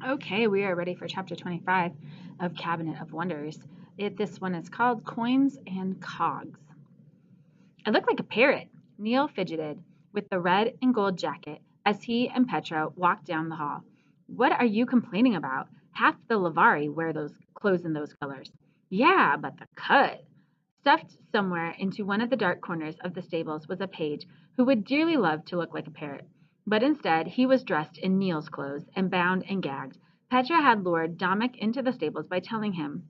Okay, we are ready for chapter 25 of Cabinet of Wonders. This one is called Coins and Cogs. I look like a parrot, Neil fidgeted with the red and gold jacket as he and Petra walked down the hall. What are you complaining about? Half the Lavari wear those clothes in those colors. Yeah, but the cut. Stuffed somewhere into one of the dark corners of the stables was a page who would dearly love to look like a parrot. But instead, he was dressed in Neil's clothes and bound and gagged. Petra had lured Domik into the stables by telling him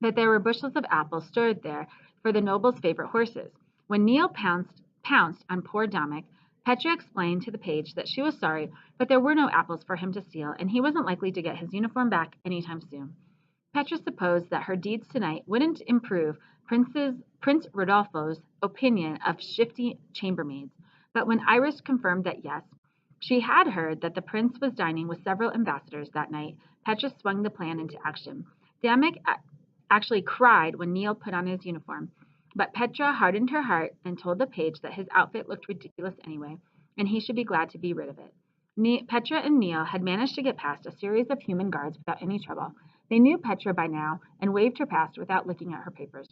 that there were bushels of apples stored there for the noble's favorite horses. When Neil pounced on poor Domik, Petra explained to the page that she was sorry, but there were no apples for him to steal, and he wasn't likely to get his uniform back anytime soon. Petra supposed that her deeds tonight wouldn't improve Prince Rodolfo's opinion of shifty chambermaids, but when Iris confirmed that yes, she had heard that the prince was dining with several ambassadors that night, Petra swung the plan into action. Domik actually cried when Neil put on his uniform, but Petra hardened her heart and told the page that his outfit looked ridiculous anyway, and he should be glad to be rid of it. Petra and Neil had managed to get past a series of human guards without any trouble. They knew Petra by now and waved her past without looking at her papers.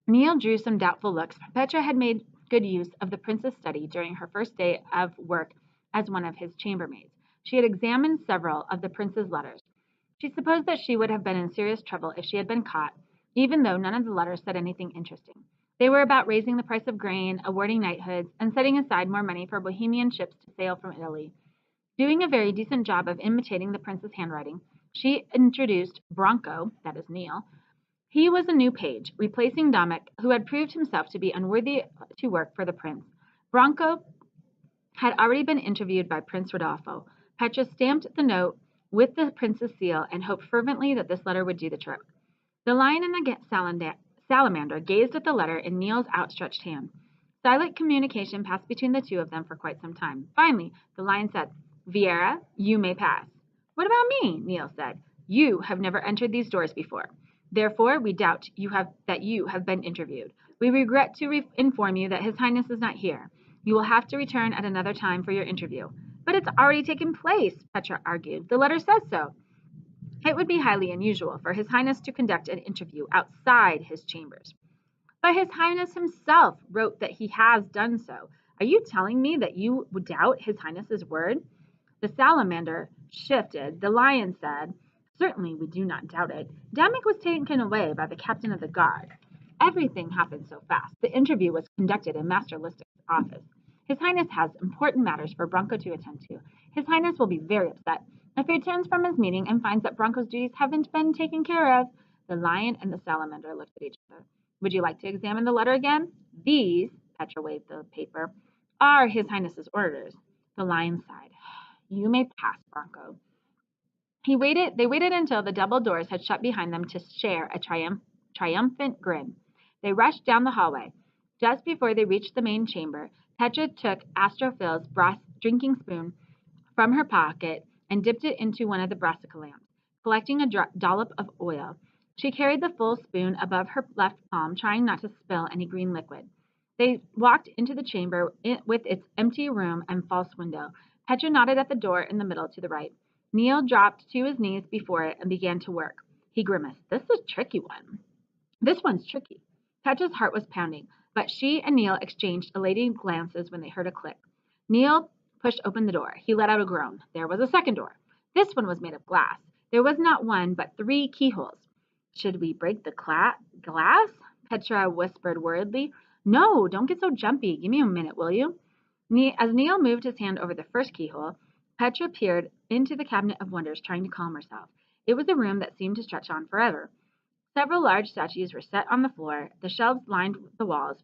Neil drew some doubtful looks. Petra had made good use of the prince's study during her first day of work as one of his chambermaids. She had examined several of the prince's letters. She supposed that she would have been in serious trouble if she had been caught, even though none of the letters said anything interesting. They were about raising the price of grain, awarding knighthoods, and setting aside more money for Bohemian ships to sail from Italy. Doing a very decent job of imitating the prince's handwriting, she introduced Bronco, that is Neil. He was a new page, replacing Domik, who had proved himself to be unworthy to work for the prince. Bronco had already been interviewed by Prince Rodolfo. Petra stamped the note with the prince's seal and hoped fervently that this letter would do the trick. The lion and the salamander gazed at the letter in Neil's outstretched hand. Silent communication passed between the two of them for quite some time. Finally, the lion said, Vieira, you may pass. What about me? Neil said. You have never entered these doors before. Therefore, we doubt that you have been interviewed. We regret to inform you that His Highness is not here. You will have to return at another time for your interview. But it's already taken place, Petra argued. The letter says so. It would be highly unusual for His Highness to conduct an interview outside his chambers. But His Highness himself wrote that he has done so. Are you telling me that you would doubt His Highness's word? The salamander shifted. The lion said, Certainly we do not doubt it. Domik was taken away by the captain of the guard. Everything happened so fast. The interview was conducted in Master Listic's office. His Highness has important matters for Bronco to attend to. His Highness will be very upset if he returns from his meeting and finds that Bronco's duties haven't been taken care of. The lion and the salamander looked at each other. Would you like to examine the letter again? These, Petra waved the paper, are His Highness's orders. The lion sighed. You may pass, Bronco. They waited until the double doors had shut behind them to share a triumphant grin. They rushed down the hallway. Just before they reached the main chamber, Petra took Astrophil's brass drinking spoon from her pocket and dipped it into one of the brassica lamps, collecting a dollop of oil. She carried the full spoon above her left palm, trying not to spill any green liquid. They walked into the chamber with its empty room and false window. Petra nodded at the door in the middle to the right. Neil dropped to his knees before it and began to work. He grimaced. This is a tricky one. This one's tricky. Petra's heart was pounding, but she and Neil exchanged elated glances when they heard a click. Neil pushed open the door. He let out a groan. There was a second door. This one was made of glass. There was not one, but 3 keyholes. Should we break the glass? Petra whispered worriedly. No, don't get so jumpy. Give me a minute, will you? As Neil moved his hand over the first keyhole, Petra peered into the Cabinet of Wonders, trying to calm herself. It was a room that seemed to stretch on forever. Several large statues were set on the floor. The shelves lined the walls,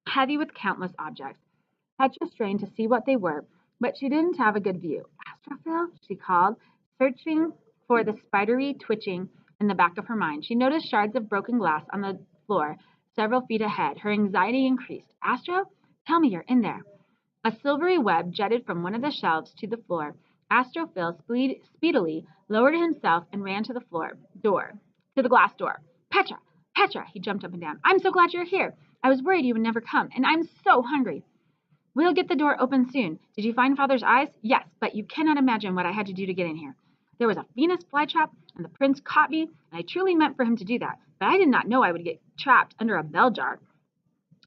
heavy with countless objects. Petra strained to see what they were, but she didn't have a good view. Astrophil? She called, searching for the spidery twitching in the back of her mind. She noticed shards of broken glass on the floor several feet ahead. Her anxiety increased. Astro? Tell me you're in there. A silvery web jutted from one of the shelves to the floor. Astrophil speedily lowered himself and ran to the glass door. Petra! Petra! He jumped up and down. I'm so glad you're here. I was worried you would never come, and I'm so hungry. We'll get the door open soon. Did you find Father's eyes? Yes, but you cannot imagine what I had to do to get in here. There was a Venus flytrap, and the prince caught me, and I truly meant for him to do that, but I did not know I would get trapped under a bell jar.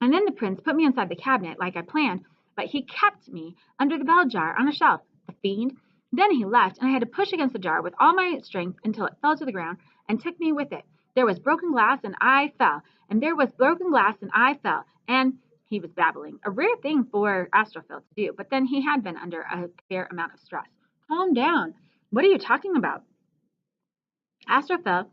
And then the prince put me inside the cabinet like I planned, but he kept me under the bell jar on a shelf, the fiend. Then he left, and I had to push against the jar with all my strength until it fell to the ground and took me with it. There was broken glass, and I fell, and there was broken glass, and I fell, and he was babbling, a rare thing for Astrophil to do, but then he had been under a fair amount of stress. Calm down. What are you talking about? Astrophil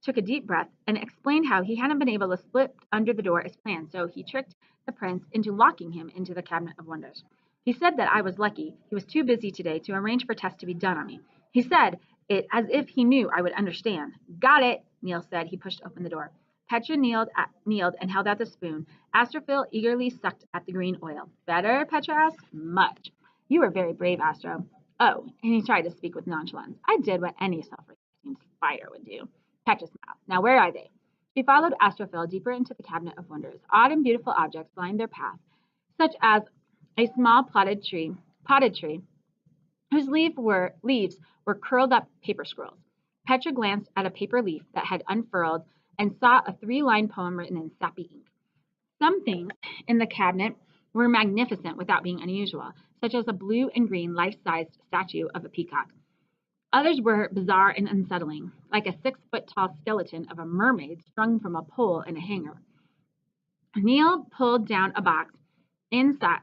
took a deep breath and explained how he hadn't been able to slip under the door as planned, so he tricked the prince into locking him into the Cabinet of Wonders. He said that I was lucky. He was too busy today to arrange for tests to be done on me. He said it as if he knew I would understand. Got it, Neil said. He pushed open the door. Petra kneeled and held out the spoon. Astrophil eagerly sucked at the green oil. Better, Petra asked. Much. You were very brave, Astro. Oh, and he tried to speak with nonchalance. I did what any self-respecting spider would do. Petra's mouth. Now, where are they? She followed Astrophil deeper into the Cabinet of Wonders. Odd and beautiful objects lined their path, such as a small potted tree, whose leaves were curled up paper scrolls. Petra glanced at a paper leaf that had unfurled and saw a 3-line poem written in sappy ink. Some things in the cabinet were magnificent without being unusual, such as a blue and green life-sized statue of a peacock. Others were bizarre and unsettling, like a 6-foot-tall skeleton of a mermaid strung from a pole in a hanger. Neil pulled down a box,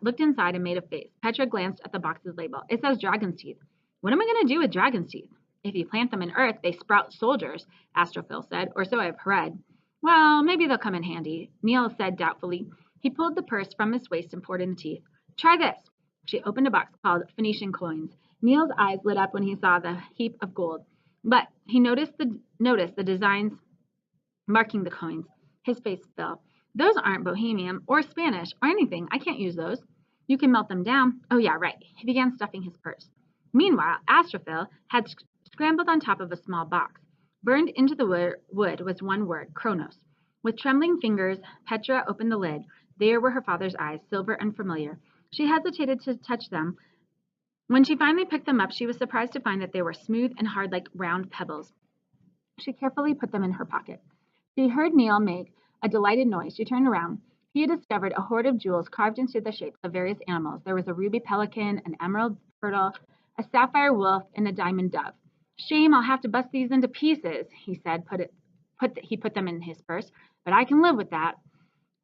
looked inside, and made a face. Petra glanced at the box's label. It says dragon's teeth. What am I going to do with dragon's teeth? If you plant them in earth, they sprout soldiers, Astrophil said, or so I've read. Well, maybe they'll come in handy, Neil said doubtfully. He pulled the purse from his waist and poured in the teeth. Try this. She opened a box called Phoenician coins. Neil's eyes lit up when he saw the heap of gold, but he noticed the designs marking the coins. His face fell. Those aren't Bohemian or Spanish or anything. I can't use those. You can melt them down. Oh, yeah, right. He began stuffing his purse. Meanwhile, Astrophil had scrambled on top of a small box. Burned into the wood was one word, Kronos. With trembling fingers, Petra opened the lid. There were her father's eyes, silver and familiar. She hesitated to touch them. When she finally picked them up, she was surprised to find that they were smooth and hard like round pebbles. She carefully put them in her pocket. She heard Neil make a delighted noise. She turned around. He had discovered a hoard of jewels carved into the shapes of various animals. There was a ruby pelican, an emerald turtle, a sapphire wolf, and a diamond dove. Shame, I'll have to bust these into pieces, he said. He put them in his purse, but I can live with that.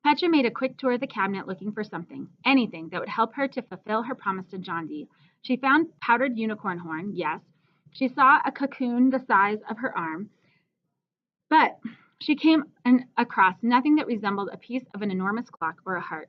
Petra made a quick tour of the cabinet looking for something, anything that would help her to fulfill her promise to John Dee. She found powdered unicorn horn, yes. She saw a cocoon the size of her arm, but she came across nothing that resembled a piece of an enormous clock or a heart.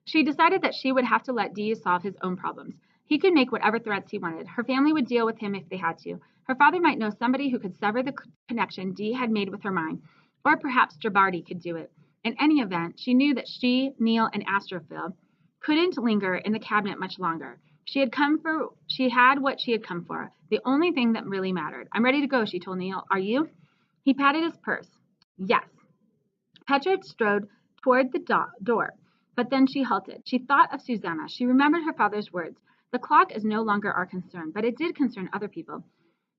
She decided that she would have to let Dee solve his own problems. He could make whatever threats he wanted. Her family would deal with him if they had to. Her father might know somebody who could sever the connection Dee had made with her mind, or perhaps Jabardi could do it. In any event, she knew that she, Neil, and Astrophil couldn't linger in the cabinet much longer. She had what she had come for, the only thing that really mattered. I'm ready to go, she told Neil. Are you? He patted his purse. Yes. Petra strode toward the door, but then she halted. She thought of Susanna. She remembered her father's words. The clock is no longer our concern, but it did concern other people.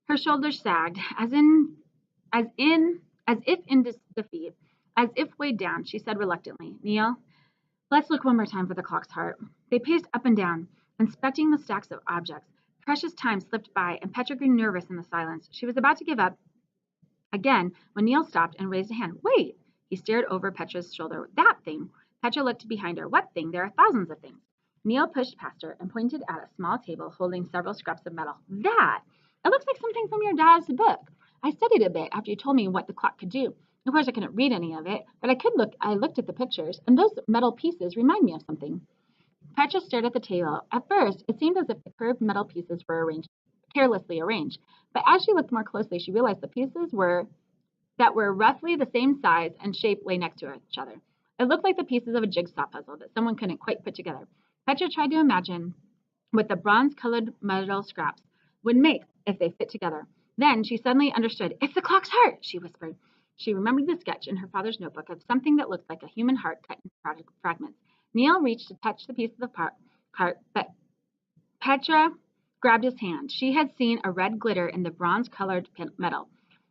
Her shoulders sagged, as if in defeat, as if weighed down. She said reluctantly, Neil, let's look one more time for the clock's heart. They paced up and down, inspecting the stacks of objects. Precious time slipped by, and Petra grew nervous in the silence. She was about to give up again when Neil stopped and raised a hand. Wait! He stared over Petra's shoulder. That thing! Petra looked behind her. What thing? There are thousands of things. Neil pushed past her and pointed at a small table holding several scraps of metal. That! It looks like something from your dad's book. I studied a bit after you told me what the clock could do. Of course, I couldn't read any of it, but I looked at the pictures, and those metal pieces remind me of something. Petra stared at the table. At first, it seemed as if the curved metal pieces were carelessly arranged, but as she looked more closely, she realized the pieces that were roughly the same size and shape lay next to each other. It looked like the pieces of a jigsaw puzzle that someone couldn't quite put together. Petra tried to imagine what the bronze-colored metal scraps would make if they fit together. Then she suddenly understood. It's the clock's heart, she whispered. She remembered the sketch in her father's notebook of something that looked like a human heart cut into fragments. Neil reached to touch the piece of the heart, but Petra grabbed his hand. She had seen a red glitter in the bronze-colored metal.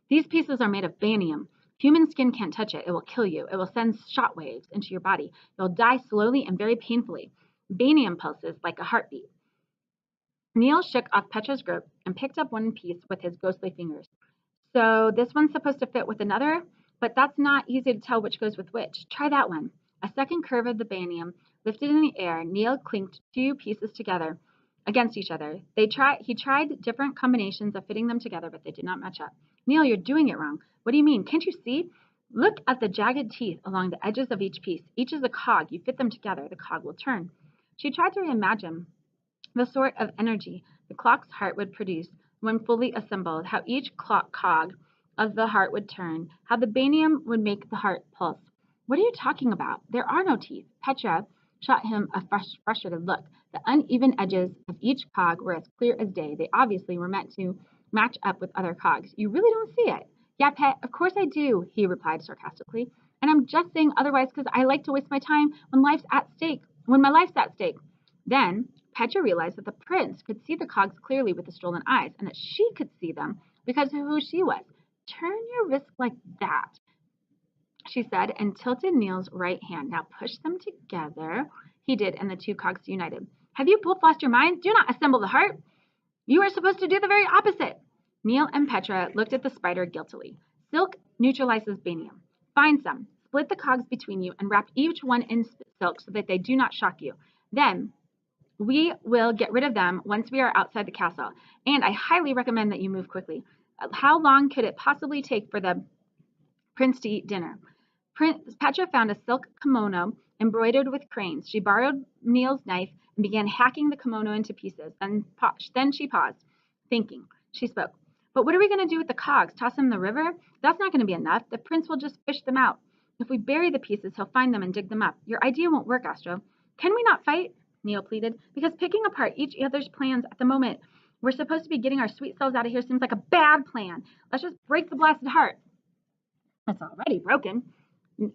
These pieces are made of banium. Human skin can't touch it. It will kill you. It will send shock waves into your body. You'll die slowly and very painfully. Banium pulses like a heartbeat. Neil shook off Petra's grip and picked up one piece with his ghostly fingers. So this one's supposed to fit with another, but that's not easy to tell which goes with which. Try that one. A second curve of the banium lifted in the air. Neil clinked two pieces together against each other. He tried different combinations of fitting them together, but they did not match up. Neil, you're doing it wrong. What do you mean? Can't you see? Look at the jagged teeth along the edges of each piece. Each is a cog. You fit them together, the cog will turn. She tried to reimagine the sort of energy the clock's heart would produce when fully assembled, how each cog of the heart would turn, how the banium would make the heart pulse. What are you talking about? There are no teeth. Petra shot him a frustrated look. The uneven edges of each cog were as clear as day. They obviously were meant to match up with other cogs. You really don't see it? Yeah, Pet, of course I do, he replied sarcastically. And I'm just saying otherwise because I like to waste my time when my life's at stake. Then Petra realized that the prince could see the cogs clearly with the stolen eyes, and that she could see them because of who she was. Turn your wrist like that, she said, and tilted Neil's right hand. Now push them together. He did, and the two cogs united. Have you both lost your minds? Do not assemble the heart. You are supposed to do the very opposite. Neil and Petra looked at the spider guiltily. Silk neutralizes banium. Find some, split the cogs between you, and wrap each one in silk so that they do not shock you. Then we will get rid of them once we are outside the castle, and I highly recommend that you move quickly. How long could it possibly take for the prince to eat dinner? Petra found a silk kimono embroidered with cranes. She borrowed Neil's knife and began hacking the kimono into pieces. Then she paused, thinking. She spoke. But what are we going to do with the cogs? Toss them in the river? That's not going to be enough. The prince will just fish them out. If we bury the pieces, he'll find them and dig them up. Your idea won't work, Astro. Can we not fight? Neil pleaded. Because picking apart each other's plans at the moment we're supposed to be getting our sweet selves out of here seems like a bad plan. Let's just break the blasted heart. It's already broken.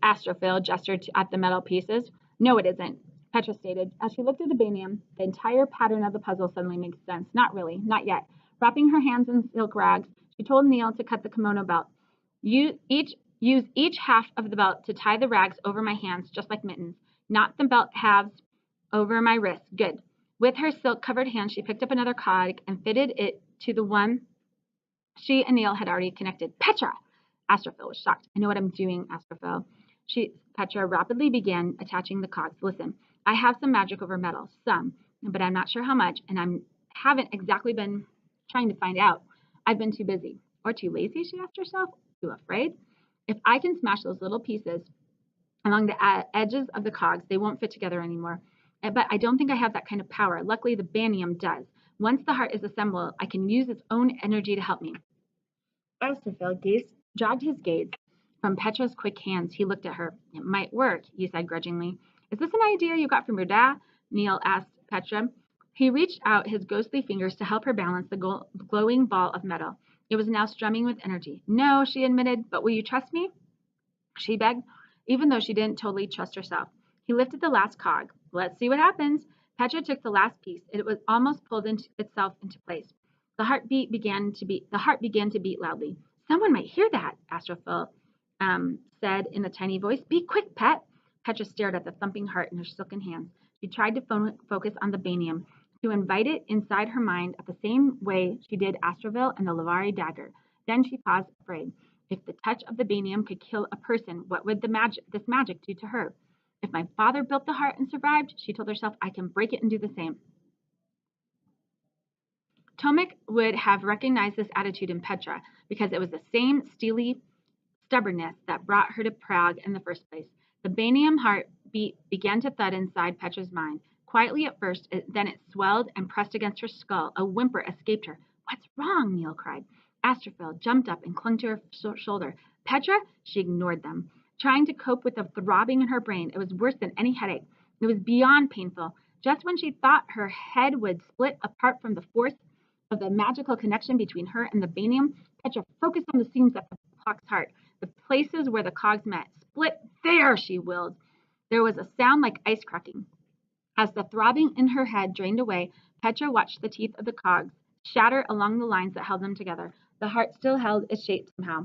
Astrophil gestured at the metal pieces. No, it isn't, Petra stated. As she looked at the banium, the entire pattern of the puzzle suddenly made sense. Not really, not yet. Wrapping her hands in silk rags, she told Neil to cut the kimono belt. Use each half of the belt to tie the rags over my hands, just like mittens. Not the belt halves over my wrists. Good. With her silk-covered hand, she picked up another cog and fitted it to the one she and Neil had already connected. Petra! Astrophil was shocked. I know what I'm doing, Astrophil. Petra rapidly began attaching the cogs. Listen, I have some magic over metal, but I'm not sure how much, and I haven't exactly been trying to find out. I've been too busy. Or too lazy, she asked herself. Too afraid? If I can smash those little pieces along the edges of the cogs, they won't fit together anymore. But I don't think I have that kind of power. Luckily, the banium does. Once the heart is assembled, I can use its own energy to help me. Astrophil jogged his gaze from Petra's quick hands. He looked at her. It might work, he said grudgingly. Is this an idea you got from your dad? Neil asked Petra. He reached out his ghostly fingers to help her balance the glowing ball of metal. It was now strumming with energy. No, she admitted, but will you trust me? She begged, even though she didn't totally trust herself. He lifted the last cog. Let's see what happens. Petra took the last piece. It was almost pulled itself into place. The heart began to beat loudly. Someone might hear that, Astrophil said in a tiny voice. Be quick, Pet. Petra stared at the thumping heart in her silken hands. She tried to focus on the banium, to invite it inside her mind at the same way she did Astroville and the Lavari dagger. Then she paused, afraid. If the touch of the banium could kill a person, what would this magic do to her? If my father built the heart and survived, she told herself, I can break it and do the same. Tomek would have recognized this attitude in Petra because it was the same steely stubbornness that brought her to Prague in the first place. The banium heart began to thud inside Petra's mind. Quietly at first, then it swelled and pressed against her skull. A whimper escaped her. What's wrong? Neil cried. Astrophil jumped up and clung to her shoulder. Petra? She ignored them, trying to cope with the throbbing in her brain. It was worse than any headache. It was beyond painful. Just when she thought her head would split apart from the force of the magical connection between her and the banium, Petra focused on the seams of the clock's heart, the places where the cogs met. Split there, she willed. There was a sound like ice cracking. As the throbbing in her head drained away, Petra watched the teeth of the cogs shatter along the lines that held them together. The heart still held its shape somehow,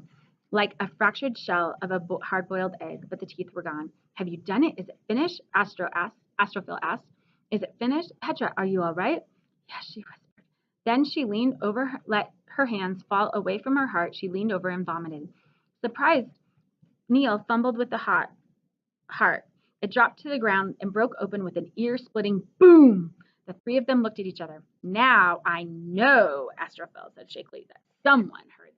like a fractured shell of a hard-boiled egg, but the teeth were gone. Have you done it? Is it finished? Astrophil asked. Is it finished? Petra, are you all right? Yes, she whispered. Then she leaned over, let her hands fall away from her heart. She leaned over and vomited. Surprised, Neil fumbled with the heart. It dropped to the ground and broke open with an ear-splitting boom. The three of them looked at each other. Now I know, Astrophil said shakily, that someone heard